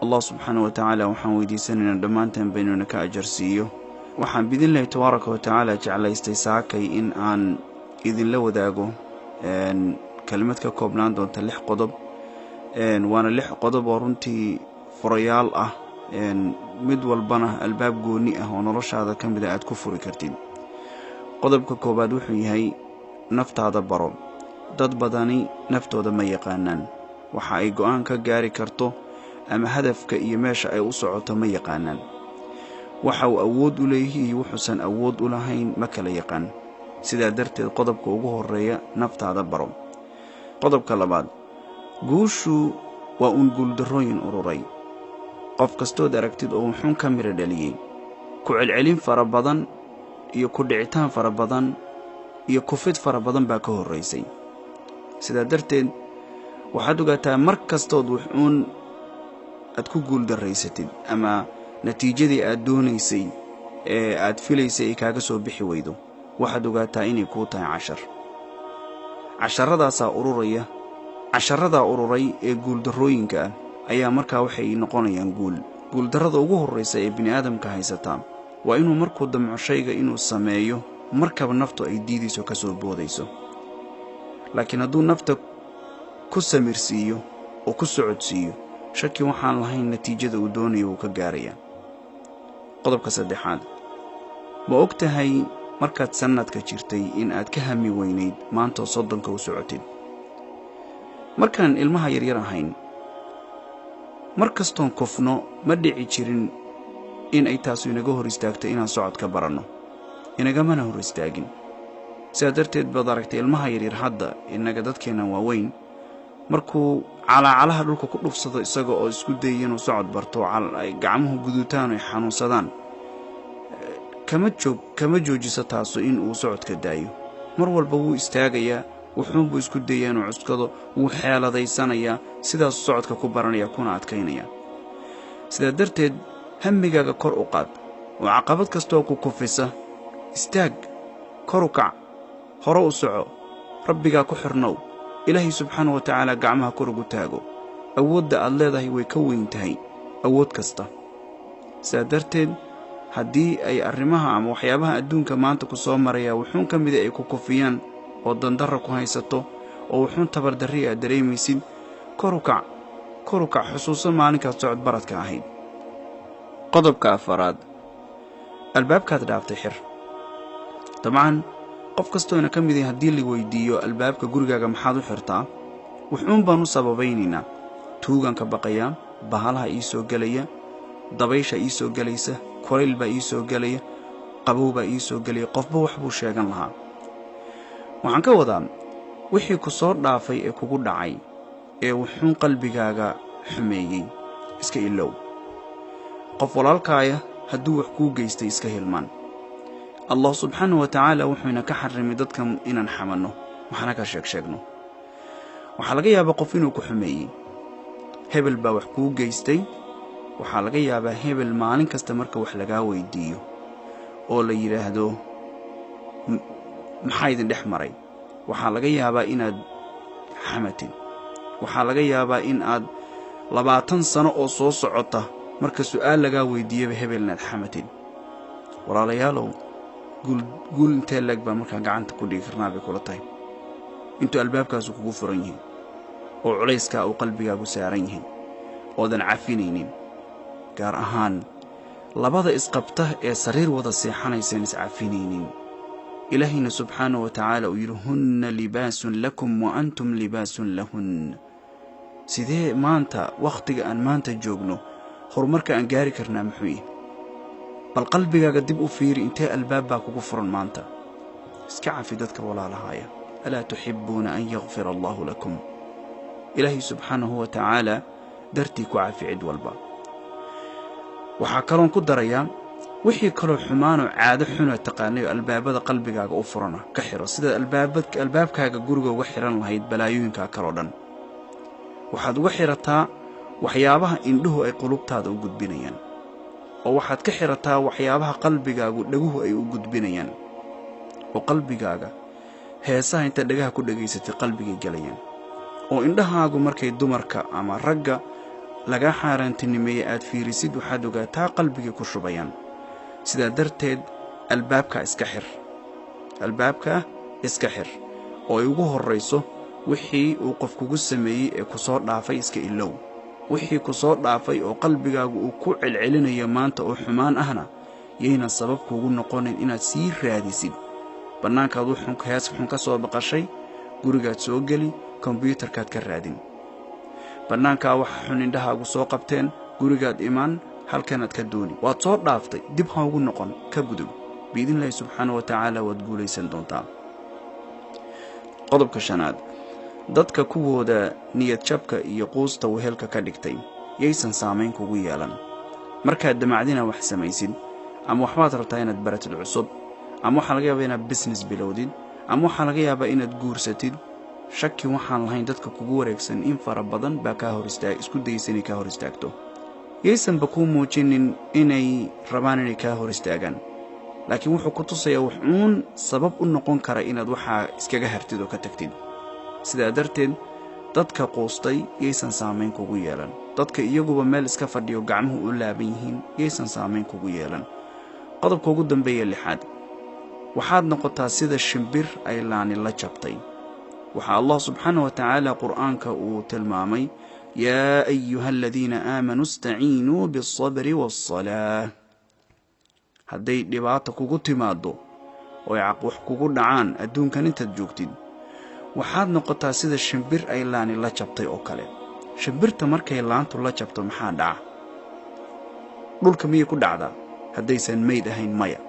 الله سبحانه وتعالى وحن ويديسننا دمانتن بيننا كأجرسيو وحن بإذن الله تبارك وتعالى جعل استيساكي إن آن إذن لو داقو كلمتك كوبلان دون تلح قضب وانا لح قضب ورنتي فريال mid walbana albaab gooni ah oo noloshaada kamid ah aad ku furi kartid qodobka koobaad wuxuu yahay naftaada baro dad badani naftooda ma yaqaanaan waxa ay go'aan ka gaari karto ama hadafka iyo meesha ay u socoto ma yaqaanaan waxa uu awood u leeyahay wuxuusan awood u lahayn ma kala yaqaan sidaa darteed qodobka ugu horeeya naftaada baro qodobka labaad guushu waa guuldarrooyin ururay qof kastoo aragtid oo wuxuu ka mira dhaliyay ku celcelin fara badan iyo ku dhicitaan fara badan iyo kufid fara badan baa ka horeysay sidaa darteed waxaad ogaataa mar kastoo wuxuun aad ku guul daraysatid ama natiijadii aad doonaysay ee aad filaysay kaaga soo bixi weydo waxaad ogaataa inay ku tahay casharada ururay ee guul darrooyinka ayaa markaa waxay noqonayaan guul darrada ugu horeysa ee bini aadamka haysata waa inuu markuu damco shayga inuu sameeyo markaba naftu ay diidayso ka soo boodayso laakiin hadduu nafta ku samirsiiyo oo ku socodsiiyo shaki waxaan lahayn natiijada uu doonayo uu ka gaaraya qodobka saddexaad ma ogtahay markaad sanadka jirtay in aad ka hami weynayd maanta soddonka u socotid markaan ilmaha yaryar ahayn markastoon kufno ma dhici jirin in ay taasu inaga hor istaagto inaan socod ka baranno inagamana hor istaagin sidaa darteed baad aragtay ilmaha yaryar hadda inaga dadkeena waaweyn markuu calaacalaha dhulka ku dhufsado isaga oo isku dayay inuu socod barto ay gacmuhu guduutaan ay xanuunsadaan kama joojiso taasu in uu socodka daayo mar walba wuu istaagayaa wuxuunbuu isku dayaa inuu cuskado wuu xeeladaysanayaa sidaas socodka ku baranaya kuna adkaynaya sidaa darteed hammigaaga kor u qaad oo caqabad kastoo ku kufisa istaag kor u kac hore u soco rabbigaa ku xirnow ilaahay subxaanahu wa tacaala gacmaha kor ugu taago awoodda aad leedahay way ka weyn tahay awood kasta sidaa darteed haddii ay arrimaha ama waxyaabaha adduunka maanta ku soo maraya wuxuun ka mid ay ku kufiyaan oo dandarra ku haysato oo wuxuun tabardarri aad dareemaysid kor u kac xusuuso maalinkaad socod baradka ahayd qodobka afaraad albaabkaad dhaaftay xir dabcan qof kastoona ka mid ah haddii la weydiiyo albaabka gurigaaga maxaad u xirtaa wuxuun baan u sababaynaynaa tuugan ka baqayaa bahalaha ii soo gelaya dabaysha ii soo gelaysa kulayl baa ii soo gelaya qabow baa ii soo gelaya qofba wax buu sheegan lahaa waxaan ka wadaa wixii ku soo dhaafay ee kugu dhacay ee wuxuun qalbigaaga xumeeyey iska ilow qof walaalkaaya hadduu wax kuu geystay iska hilmaan allah subxaanahu wa tacaala wuxuuna ka xarimay dadka inaan xamanno waxaana ka sheegno waxaa laga yaabaa qof inuu ku xumeeyey hebel baa wax kuu geystay waxaa laga yaabaa hebel maalin kasta marka wax lagaa weydiiyo oo la yidhaahdo maxaa idin dhex maray waxaa laga yaabaa inaad xamatid waxaa laga yaabaa in aad 20 sano oo soo socota marka su'aal lagaa weydiiyay hebel inaad xamatid walaalayaalow guul intee lag baa markaa gacanta ku dhigi karnaa bay kula tahay intuu albaabkaas kugu furan yahay oo culayska uu qalbigaagu saaran yahay oodan cafinaynin gaar ahaan labada isqabta ee sariir wada seexanaysan is cafinaynin ilaahina subxaanahu wa tacaala uu yidhi hunna libaasun lakum wa antum libaasun lahun sidee maanta wakhtiga aan maanta joogno horumarka aan gaari karnaa muxuu yahay bal qalbigaaga dib u fiiri intee albaab baa kugu furan maanta iska cafi dadka walaalahaaya alaa tuxibbuuna an yaghfira allahu lakum ilaahi subxaanahu wa tacaala dartii ku cafi cid walba waxaa kaloon ku darayaa wixii kaloo xumaanoo caado xun oo taqaanayo albaabada qalbigaaga u furana ka xiro sida albaabkaaga guriga uga xiran lahayd balaayooyinka kale oo dhan waxaad uga xirataa waxyaabaha indhuhu ay qulubtaada u gudbinayaan oo waxaad ka xirataa waxyaabaha qalbigaagu dhaguhu ay u gudbinayaan oo qalbigaaga heesaha inta dhagaha ku dhageysatay qalbigay galayaan oo indhahaagu markay dumarka ama ragga laga xaaraantinimeeyey aad fiirisid waxaad ogaataa qalbigii ku shubayaan sidaa darteed albaabka iska xir oo ay ugu horrayso wixii uu qof kugu sameeyey ee ku soo dhaafay iska ilow wixii ku soo dhaafay oo qalbigaagu uu ku celcelinayo maanta oo xumaan ahna yayna sabab kuugu noqonin inaad sii raadisid bannaankaad hees xun ka soo baqashay gurigaad soo geli kombiyuutarkaad ka raadin bannaankaa waxa xun indhahaagu soo qabteen gurigaad imaan halkanaad ka dooni waad soo dhaaftay dib ha ugu noqon ka gudub biidinlaahi subxaanahu wa tacaala waad guulaysan doontaa qodobka shanaad dadka kuwooda niyad jabka iyo quusta wehelka ka dhigtay yaysan saamayn kugu yeelan markaad damacdina wax samaysid ama waxbaad rabtaa inaad baratid cusub ama waxaa laga yaabaa inaad business bilowdid ama waxaa laga yaabaa inaad guursatid shaki waxaan lahayn dadka kugu wareegsan in fara badan baa isku dayaysa inay kaa hor istaagto yaysanba kuu muujinin inay rabaan inay kaa hor istaagaan laakiin wuxuu ku tusayaa wuxuun sabab u noqon kara inaad waxaa iskaga hartid oo ka tagtid sidaa darteed dadka quustay yaysan saamayn kugu yeelan dadka iyaguba meel iska fadhiyo gacmuhu u laaban yihiin yaysan saamayn kugu yeelan qodobka ugu dambeeya 6 waxaad noqotaa sida shimbir ay laani la jabtay waxaa Allah subxaanahu wa ta'ala qur'aanka uu tilmaamay yaa ayuha alladhiina aamanuu istaciinuu bis-sabri was-salaah hadday dhibaato kugu timaado oo wax kugu dhacaan adduunkan intaad joogtid waxaad noqotaa sida shimbir ay laani la jabtay oo kale shimbirta markay laantu la jabto maxaa dhaca dhulka miyay ku dhacdaa haddaysan mayd ahayn maya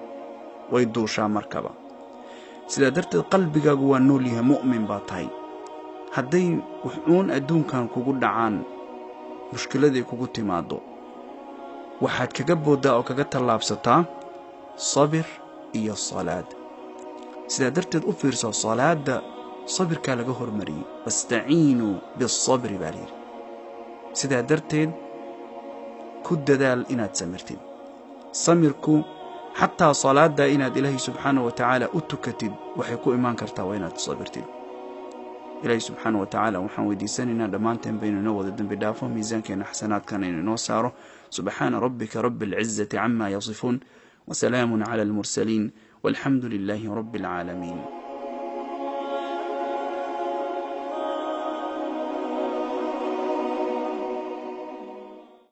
way duushaa markaba sidaa darteed qalbigaagu waa nool yahay mu'min baa tahay hadday wuxuun adduunkan kugu dhacaan mushkiladay kugu timaado waxaad kaga boodaa oo kaga tallaabsataa sabir iyo salaad sidaa darteed u fiirso salaada sabirka laga hormariyay wastaciinu bis-sabri baliir sidaa darteed ku dadaal inaad samirtid samirku xataa salaada inaad ilaahay subxaanahu wa ta'ala u tukatid waxay ku imaan kartaa waa inaad sabirtid ilaahay subxaanahu wa ta'ala waxaan weydiisanaynaa dhammaanteen baynuna wada dambi dhaafo miisaankeena xasanaadkana inoo saaro subxaana rabbika rabbil izzati amma yasifuun وسلام على المرسلين والحمد لله رب العالمين